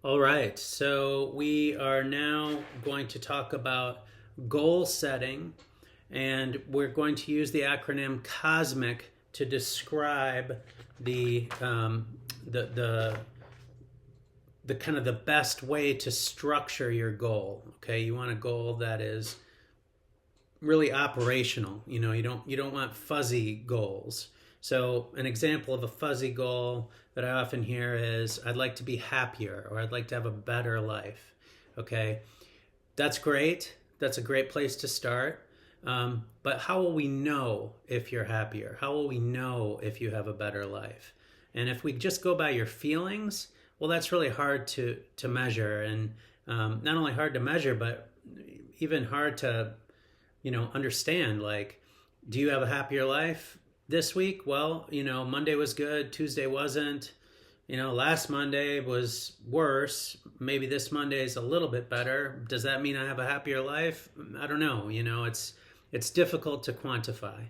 All right, so we are now going to talk about goal setting, and we're going to use the acronym COSMIC to describe the um, the the the kind of the best way to structure your goal. Okay, you want a goal that is really operational. You don't want fuzzy goals. So an example of a fuzzy goal that I often hear is I'd like to be happier or I'd like to have a better life. Okay, that's great. That's a great place to start. But how will we know if you're happier? How will we know if you have a better life? And if we just go by your feelings, well, that's really hard to measure, and not only hard to measure, but even hard to understand. Like, do you have a happier life this week? Well, Monday was good, Tuesday wasn't. Last Monday was worse. Maybe this Monday is a little bit better. Does that mean I have a happier life? I don't know. It's difficult to quantify.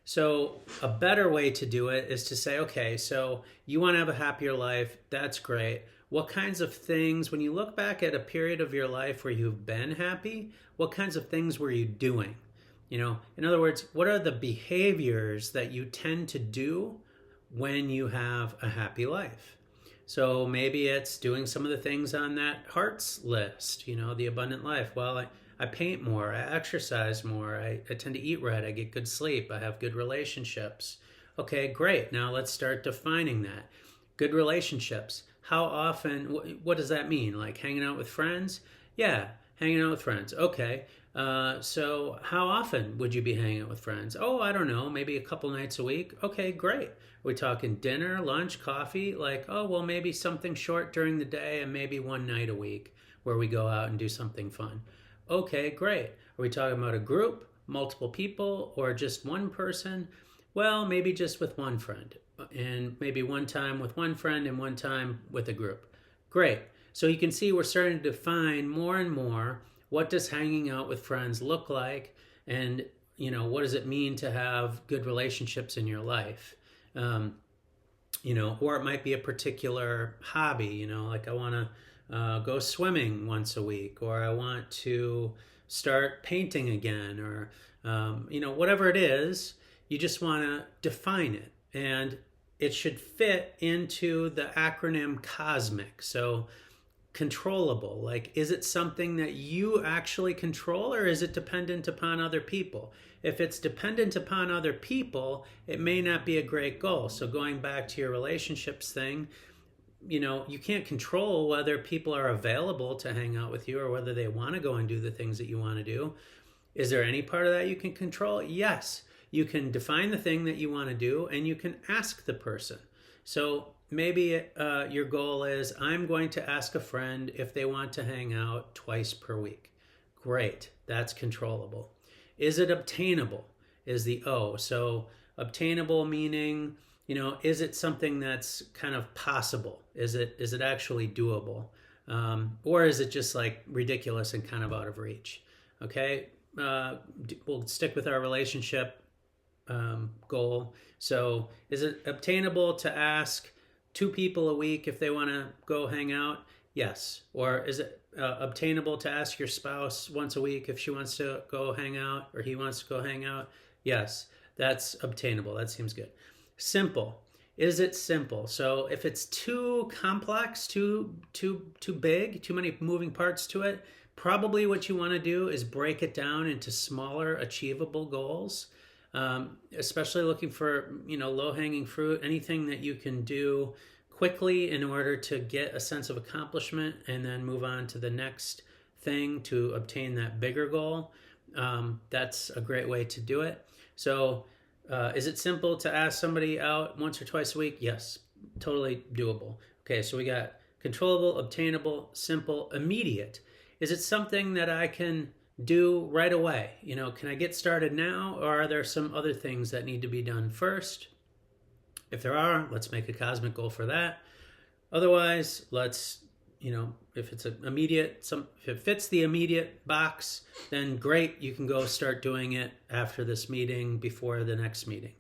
So a better way to do it is to say, okay, so you want to have a happier life. That's great. What kinds of things, when you look back at a period of your life where you've been happy, what kinds of things were you doing? In other words, what are the behaviors that you tend to do when you have a happy life? So maybe it's doing some of the things on that hearts list, the abundant life. Well, I paint more, I exercise more, I tend to eat right, I get good sleep, I have good relationships. Okay, great. Now let's start defining that. Good relationships. How often, what does that mean? Like hanging out with friends? Yeah, hanging out with friends. Okay. So how often would you be hanging out with friends? Oh, I don't know, maybe a couple nights a week. Okay, great. Are we talking dinner, lunch, coffee? Like, oh, well, maybe something short during the day and maybe one night a week where we go out and do something fun. Okay, great. Are we talking about a group, multiple people, or just one person? Well, maybe just with one friend, and maybe one time with one friend and one time with a group. Great. So you can see we're starting to define more and more what does hanging out with friends look like, and what does it mean to have good relationships in your life. Or it might be a particular hobby, like I want to go swimming once a week, or I want to start painting again, or whatever it is. You just want to define it, and it should fit into the acronym COSMIC. So controllable, like, is it something that you actually control, or is it dependent upon other people? If it's dependent upon other people, it may not be a great goal. So going back to your relationships thing, you can't control whether people are available to hang out with you or whether they want to go and do the things that you want to do. Is there any part of that you can control? Yes. You can define the thing that you want to do, and you can ask the person. So maybe your goal is, I'm going to ask a friend if they want to hang out twice per week. Great. That's controllable. Is it obtainable? Is the O. So obtainable meaning, is it something that's kind of possible? Is it actually doable? Or is it just like ridiculous and kind of out of reach? Okay. We'll stick with our relationship goal. So is it obtainable to ask two people a week if they want to go hang out? Yes. Or is it obtainable to ask your spouse once a week if she wants to go hang out, or he wants to go hang out? Yes. That's obtainable. That seems good. Simple. Is it simple? So if it's too complex, too big, too many moving parts to it, probably what you want to do is break it down into smaller, achievable goals. Especially looking for low-hanging fruit, anything that you can do quickly in order to get a sense of accomplishment and then move on to the next thing to obtain that bigger goal. That's a great way to do it. So is it simple to ask somebody out once or twice a week? Yes, totally doable. Okay, so we got controllable, obtainable, simple, immediate. Is it something that I can do right away? Can I get started now, or are there some other things that need to be done first? If there are, let's make a cosmic goal for that. Otherwise, let's, if it's if it fits the immediate box, then great, you can go start doing it after this meeting, before the next meeting.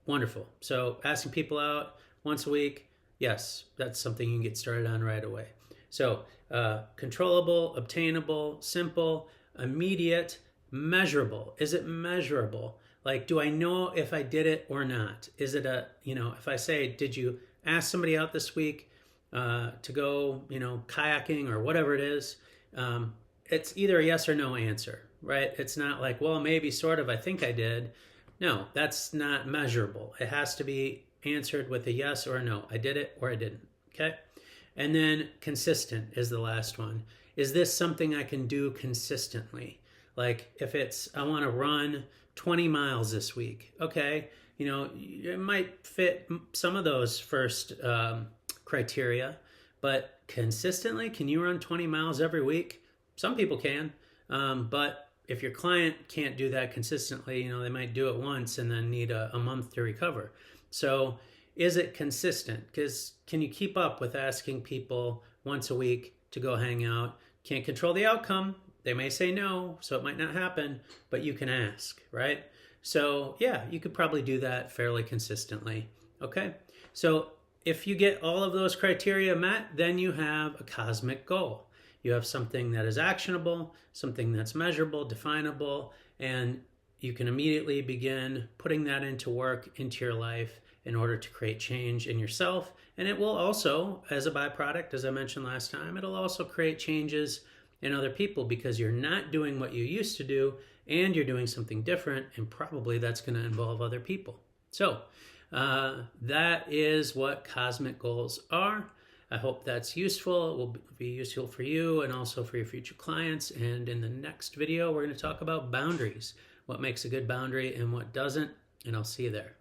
Wonderful. So asking people out once a week, yes, that's something you can get started on right away. So, controllable, obtainable, simple, immediate, measurable. Is it measurable? Like, do I know if I did it or not? Is it if I say, did you ask somebody out this week to go, kayaking or whatever it is? It's either a yes or no answer, right? It's not like, well, maybe, sort of, I think I did. No, that's not measurable. It has to be answered with a yes or a no. I did it or I didn't, okay? And then consistent is the last one. Is this something I can do consistently? Like if it's, I want to run 20 miles this week, okay? It might fit some of those first criteria, but consistently, can you run 20 miles every week? Some people can, but if your client can't do that consistently, they might do it once and then need a month to recover. So is it consistent? Because can you keep up with asking people once a week to go hang out? Can't control the outcome. They may say no, so it might not happen, but you can ask, right? So yeah, you could probably do that fairly consistently. Okay, so if you get all of those criteria met, then you have a cosmic goal. You have something that is actionable, something that's measurable, definable, and you can immediately begin putting that into work, into your life, in order to create change in yourself. And it will also, as a byproduct, as I mentioned last time, it'll also create changes in other people because you're not doing what you used to do and you're doing something different, and probably that's going to involve other people. So that is what cosmic goals are. I hope that's useful. It will be useful for you and also for your future clients. And in the next video, we're going to talk about boundaries, what makes a good boundary and what doesn't, and I'll see you there.